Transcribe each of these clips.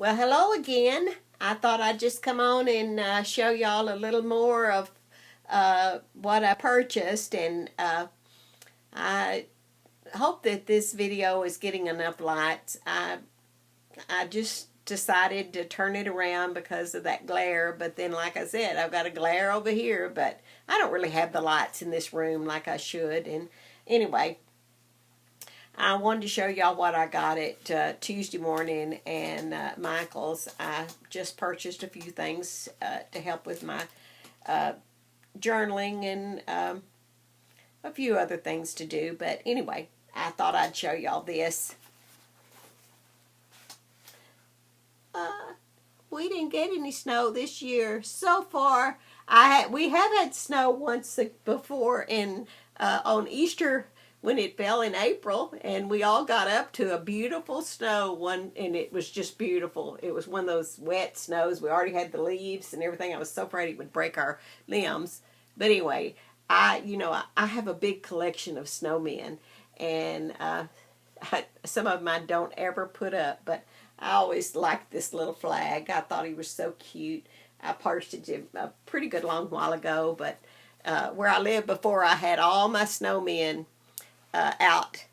Well, hello again. I thought I'd just come on and show y'all a little more of what I purchased, and I hope that this video is getting enough lights. I just decided to turn it around because of that glare, but then, like I said, I've got a glare over here, but I don't really have the lights in this room like I should. And anyway, I wanted to show y'all what I got at Tuesday morning and Michael's. I just purchased a few things to help with my journaling and a few other things to do. But anyway, I thought I'd show y'all this. We didn't get any snow this year so far. We have had snow once before on Easter, when it fell in April, and we all got up to a beautiful snow and it was just beautiful. It was one of those wet snows. We already had the leaves and everything. I was so afraid it would break our limbs. But anyway, I have a big collection of snowmen, and some of them I don't ever put up, but I always liked this little flag. I thought he was so cute. I purchased him a pretty good long while ago, but where I lived before, I had all my snowmen out,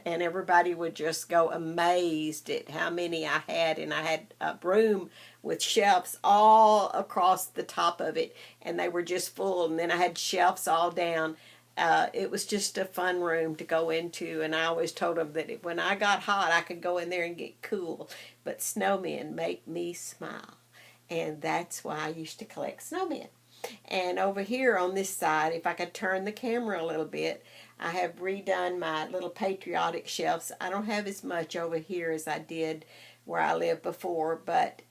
and everybody would just go amazed at how many I had. And I had a room with shelves all across the top of it, and they were just full, and then I had shelves all down. It was just a fun room to go into, and I always told them that when I got hot I could go in there and get cool, but snowmen make me smile, and that's why I used to collect snowmen. And over here on this side, if I could turn the camera a little bit, I have redone my little patriotic shelves. I don't have as much over here as I did where I lived before, but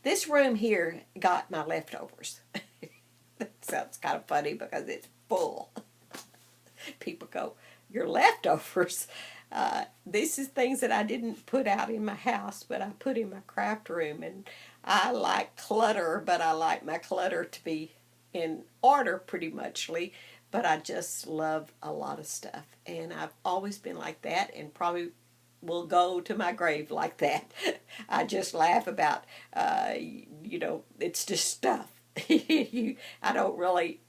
this room here got my leftovers. That sounds kind of funny because it's full. People go, your leftovers? This is things that I didn't put out in my house, but I put in my craft room. And I like clutter, but I like my clutter to be in order pretty muchly. But I just love a lot of stuff, and I've always been like that, and probably will go to my grave like that. I just laugh about, it's just stuff. I don't really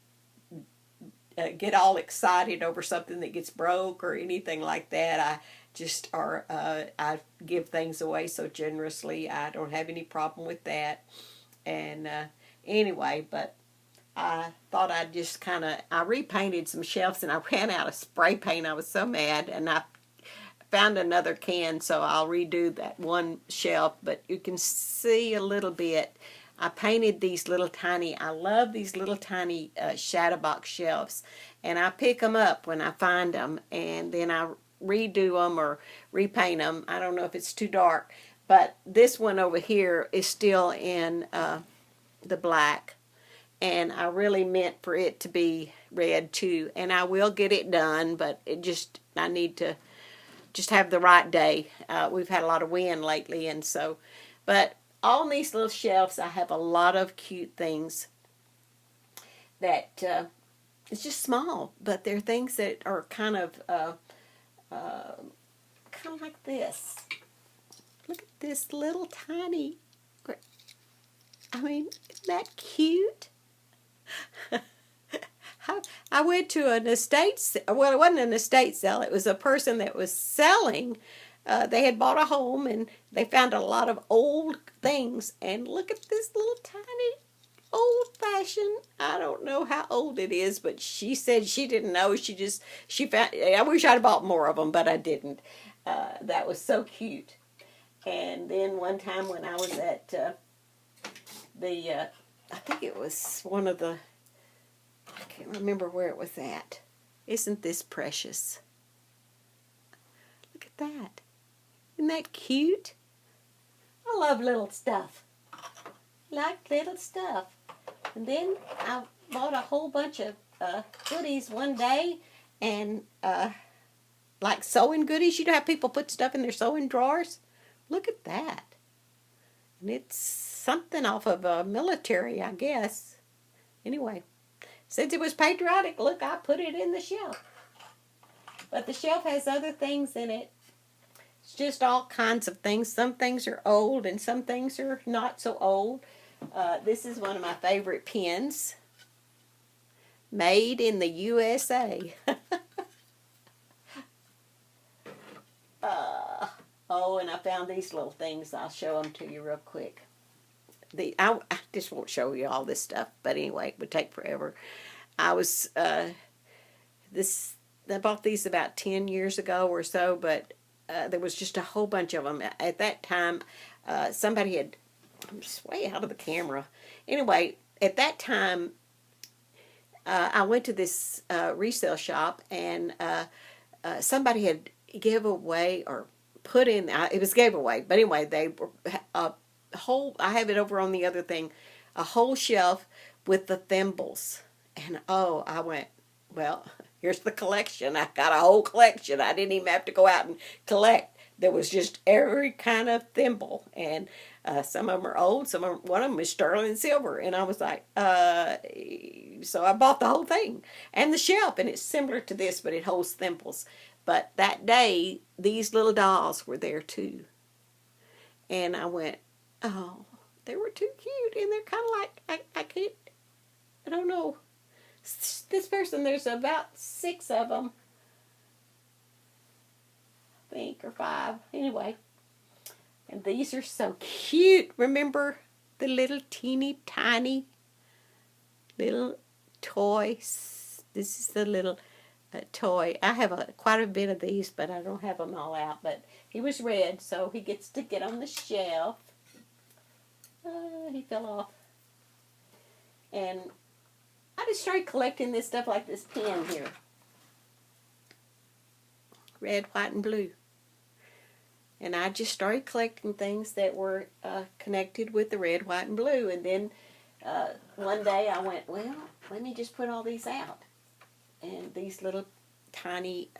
get all excited over something that gets broke or anything like that. I give things away so generously. I don't have any problem with that. And anyway, but I thought I'd just I repainted some shelves, and I ran out of spray paint. I was so mad, and I found another can, so I'll redo that one shelf. But you can see a little bit. I painted these little tiny, I love these little tiny shadow box shelves, and I pick them up when I find them, and then I redo them or repaint them. I don't know if it's too dark, but this one over here is still in the black, and I really meant for it to be red too, and I will get it done, but I need to just have the right day. We've had a lot of wind lately, and so, but on these little shelves, I have a lot of cute things that it's just small, but they're things that are kind of like this. Look at this little tiny. I mean, isn't that cute? I went to an estate sale. Well, it wasn't an estate sale. It was a person that was selling. They had bought a home, and they found a lot of old things. And look at this little tiny old-fashioned. I don't know how old it is, but she said she didn't know. She found. I wish I'd bought more of them, but I didn't. That was so cute. And then one time when I was at I think it was one of the. I can't remember where it was at. Isn't this precious? Look at that. Isn't that cute? I love little stuff. Like little stuff. And then I bought a whole bunch of goodies one day, and like sewing goodies. You know how people put stuff in their sewing drawers? Look at that. And it's something off of a military, I guess. Anyway, since it was patriotic, look, I put it in the shelf. But the shelf has other things in it. It's just all kinds of things. Some things are old and some things are not so old. This is one of my favorite pens. Made in the USA. Oh, and I found these little things. I'll show them to you real quick. I just won't show you all this stuff, but anyway, it would take forever. I bought these about 10 years ago or so, but there was just a whole bunch of them. At that time, somebody had, I'm just way out of the camera. Anyway, at that time, I went to this resale shop, and somebody had give away or put in, it was gave away, but anyway, they were I have it over on the other thing, a whole shelf with the thimbles. And oh, I went, well, here's the collection. I got a whole collection. I didn't even have to go out and collect. There was just every kind of thimble, and some of them are old. One of them is sterling silver, and I was like, so I bought the whole thing and the shelf, and it's similar to this, but it holds thimbles. But that day, these little dolls were there too, and I went, oh, they were too cute, and they're kind of like I don't know. This person, there's about 6 of them, I think, or 5. Anyway, and these are so cute. Remember the little teeny tiny little toys? This is the little toy. I have quite a bit of these, but I don't have them all out. But he was red, so he gets to get on the shelf. He fell off. And I just started collecting this stuff like this pen here. Red, white, and blue. And I just started collecting things that were connected with the red, white, and blue. And then one day I went, well, let me just put all these out. And these little tiny,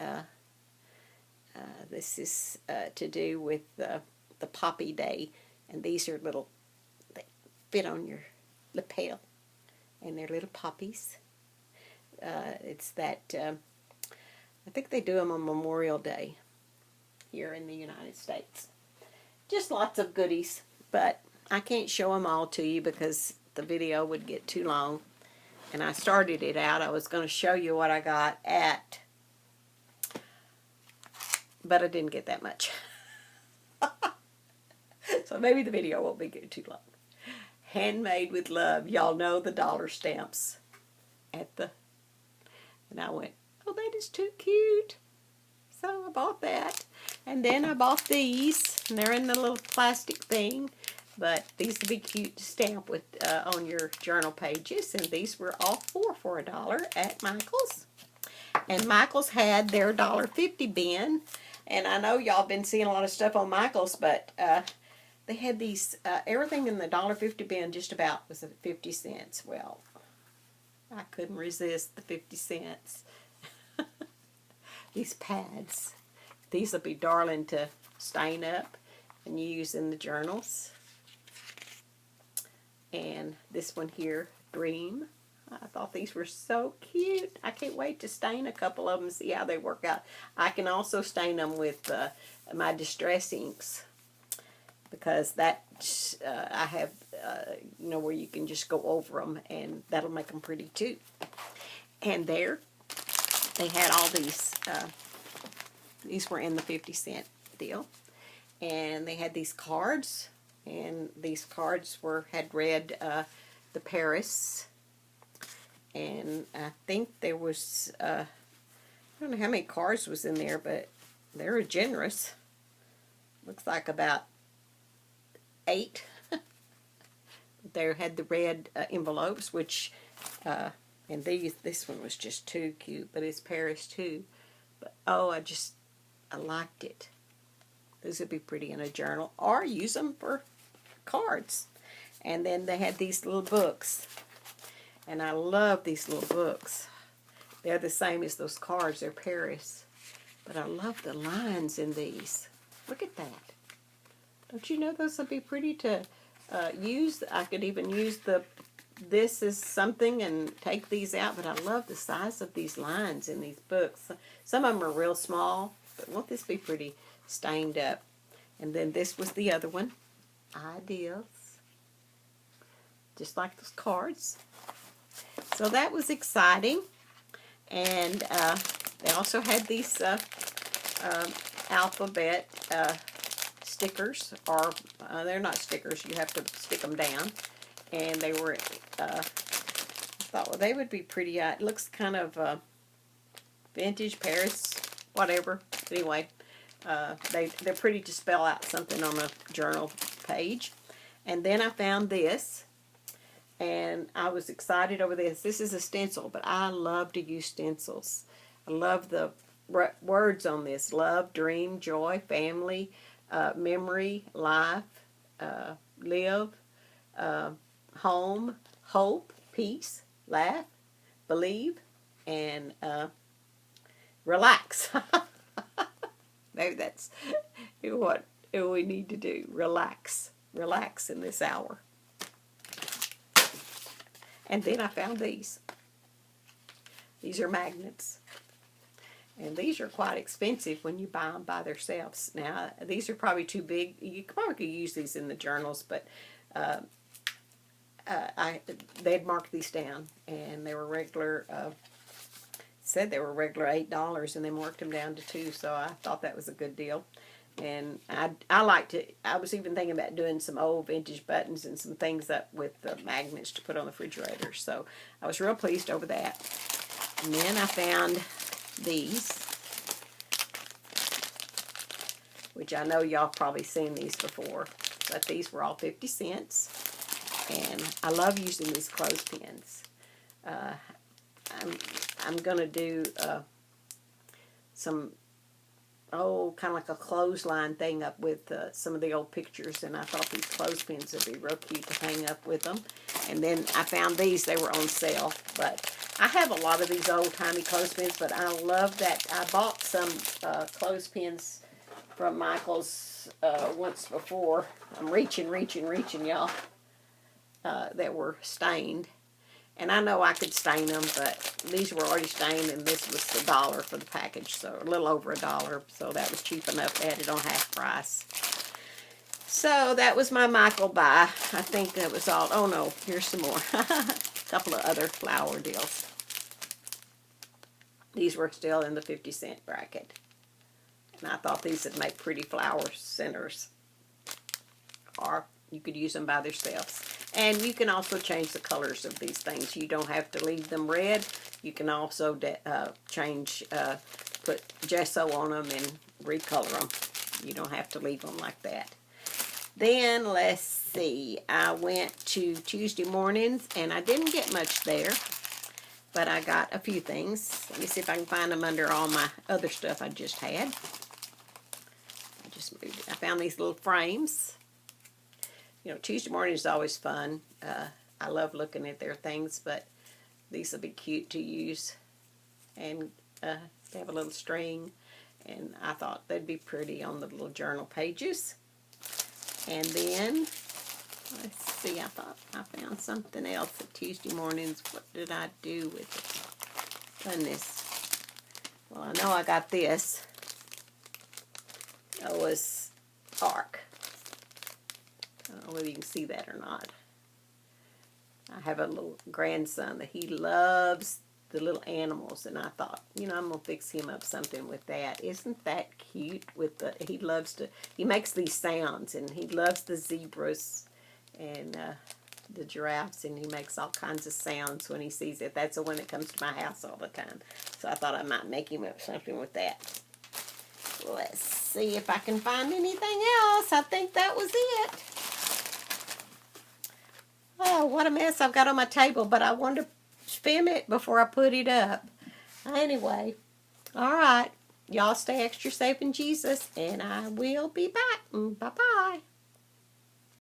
this is to do with the Poppy Day. And these are little, they fit on your lapel. And they're little poppies. It's that, I think they do them on Memorial Day here in the United States. Just lots of goodies, but I can't show them all to you because the video would get too long. And I started it out. I was going to show you what I got at, but I didn't get that much. So maybe the video won't be too long. Handmade with love. Y'all know the dollar stamps and I went, oh, that is too cute. So I bought that. And then I bought these, and they're in the little plastic thing, but these would be cute to stamp with on your journal pages, and these were all for $1 at Michael's. And Michael's had their $1.50 bin, and I know y'all been seeing a lot of stuff on Michael's, but they had these, everything in the $1.50 bin just about was at 50 cents. Well, I couldn't resist the 50 cents. These pads. These will be darling to stain up and use in the journals. And this one here, Dream. I thought these were so cute. I can't wait to stain a couple of them and see how they work out. I can also stain them with my Distress inks, because that I have, you know, where you can just go over them, and that'll make them pretty too. And there, they had all these. These were in the 50-cent deal, and they had these cards, and these cards had read the Paris, and I think there was I don't know how many cards was in there, but they were generous. Looks like about 8. They had the red envelopes, which and this one was just too cute, but it's Paris too. But oh, I liked it. These would be pretty in a journal, or use them for cards. And then they had these little books, and I love these little books. They're the same as those cards. They're Paris, but I love the lines in these. Look at that. Don't you know those would be pretty to use? I could even use this as something and take these out, but I love the size of these lines in these books. Some of them are real small, but won't this be pretty stained up. And then this was the other one, Ideas. Just like those cards. So that was exciting. And they also had these alphabet stickers, or they're not stickers, you have to stick them down. And they were, I thought, well, they would be pretty. It looks kind of vintage, Paris, whatever. Anyway, they're pretty to spell out something on a journal page. And then I found this, and I was excited over this. This is a stencil, but I love to use stencils. I love the words on this: love, dream, joy, family, memory, life, live, home, hope, peace, laugh, believe, and relax. Maybe that's what we need to do. Relax. Relax in this hour. And then I found these. These are magnets. And these are quite expensive when you buy them by themselves. Now, these are probably too big. You probably could use these in the journals, but they'd marked these down, and they were regular, said they were regular $8, and they marked them down to $2, so I thought that was a good deal. And I like to, I was even thinking about doing some old vintage buttons and some things up with the magnets to put on the refrigerator. So I was real pleased over that. And then I found these, which I know y'all probably seen these before, but these were all 50 cents. And I love using these clothespins. I'm going to do some kind of like a clothesline thing up with some of the old pictures, and I thought these clothespins would be real cute to hang up with them. And then I found these, they were on sale, but I have a lot of these old-timey clothespins, but I love that. I bought some clothespins from Michael's once before. I'm reaching, y'all, that were stained. And I know I could stain them, but these were already stained, and this was $1 for the package, so a little over $1. So that was cheap enough. They had it on half price. So that was my Michael buy. I think that was all. Oh no, here's some more. A couple of other flower deals. These were still in the 50-cent bracket. And I thought these would make pretty flower centers. Or you could use them by themselves. And you can also change the colors of these things. You don't have to leave them red. You can also put gesso on them and recolor them. You don't have to leave them like that. Then, let's see. I went to Tuesday mornings, and I didn't get much there. But I got a few things. Let me see if I can find them under all my other stuff I just had. I just moved it. I found these little frames. You know, Tuesday morning is always fun. I love looking at their things, but these will be cute to use. And they have a little string, and I thought they'd be pretty on the little journal pages. And then, let's see, I thought I found something else at Tuesday mornings. What did I do with it? Goodness. Well, I know I got this. It was Ark. I don't know whether you can see that or not. I have a little grandson that he loves the little animals, and I thought, you know, I'm going to fix him up something with that. Isn't that cute? He loves to, he makes these sounds, and he loves the zebras and the giraffes, and he makes all kinds of sounds when he sees it. That's the one that comes to my house all the time. So I thought I might make him up something with that. Let's see if I can find anything else. I think that was it. Oh, what a mess I've got on my table, but I wanted to film it before I put it up. Anyway, all right. Y'all stay extra safe in Jesus, and I will be back. Bye-bye.